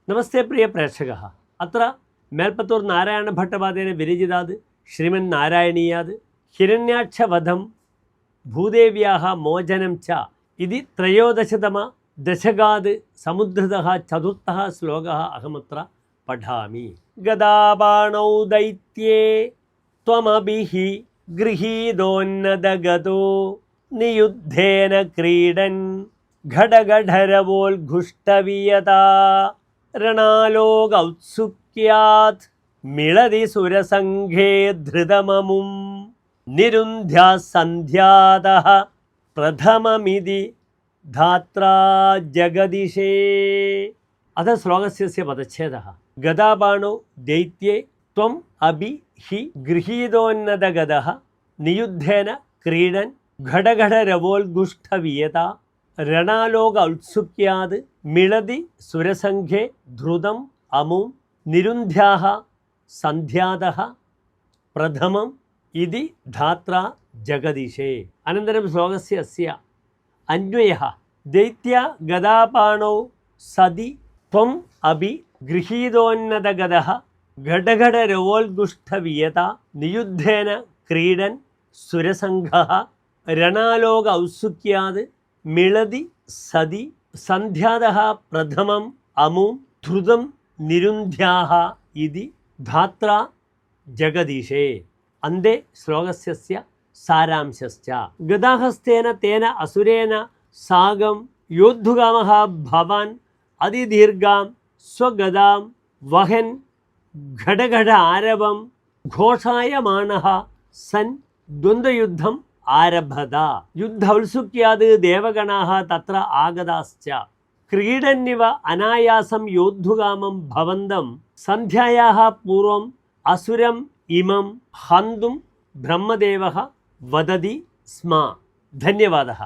നമസ്തേ പ്രിയ പ്രേക്ഷകः അത്ര മേൽപ്പത്തൂർ നാരായണ ഭട്ടപാദേന വിരചിതാത് ശ്രീമന്നാരായണീയാത് ഹിരണ്യാക്ഷവധം ഭൂദേവ്യാः മോചനം ച ഇതി ത്രയോദശതമ ദശകാത് സമുദ്ധൃതः ചതുർത്ഥः ശ്ലോകः അഹമത്ര പഠാമി. ഗദാബാണൗ ദൈത്യേ ത്വമഭിഃ ഗൃഹീതോന്നതഗതോ നിയുദ്ധേന ക്രീഡൻ ഘടഘടരവോൽഘുഷ്ടവിയതാ രണാലോകൗത്സുക്യാത് മിളതി സുരസംഘേ ധൃതമമും നിരുന്ധ്യാ സന്ധ്യാതഃ പ്രഥമമിതി ധാത്രാ ജഗദിശേ. അഥ ശ്ലോകസ്യ പദച്ഛേദः ഗദാബാണോ ദൈത്യേ ത്വം അഭി ഹി ഗൃഹീതോന്നതഗതഃ നിയുദ്ധേന ക്രീഡൻ ഘടഘടരവോൽഘുഷ്ടവിയതാ രണാലോക ഔത്സുക്യാത് മിളതി സുരസംഘേ ധൃതം അമും നിരുന്ധ്യാഃ സന്ധ്യാതഃ പ്രഥമം ഇതി ധാത്രാ ജഗദീശേ. അനന്തരം ശ്ലോകസ്യ അസ്യ അന്വയഃ ദൈത്യ ഗദാപാണൗ സതി ത്വം അഭി ഗൃഹീതോന്നതഗതഃ ഘടഘടരവോൽഘുഷ്ടവിയതാ നിയുദ്ധേന ക്രീഡൻ സുരസംഘഃ രണാലോക ഔത്സുക്യാത് മിളതി സതി സന്ധ്യാതഃ പ്രഥമം അമും ധൃതം നിരുന്ധ്യാഃ ഇതി ധാത്രാ ജഗദീശേ. അന്തേ ശ്ലോകസ്യ സാരാംശശ്ച ഗദാഹസ്തേന തേന അസുരേന സാഗം യോദ്ധുകാമഃ ഭവാൻ അതിദീർഘാം സ്വഗദാം വഹൻ ഘടഘട ആരവം ഘോഷായമാണഃ സൻ ദ്വന്ദ്വയുദ്ധം ആരഭത. യുദ്ധൗത്സുക്യാത് ദേവഗണാഃ തത്ര ആഗതാശ്ച ക്രീഡന്നിവ അനായാസം യോദ്ധുകാമം ഭവന്തം സന്ധ്യായാഃ പൂർവം അസുരം ഇമം ഹന്തും ബ്രഹ്മദേവഃ വദതി സ്മ. ധന്യവാദः.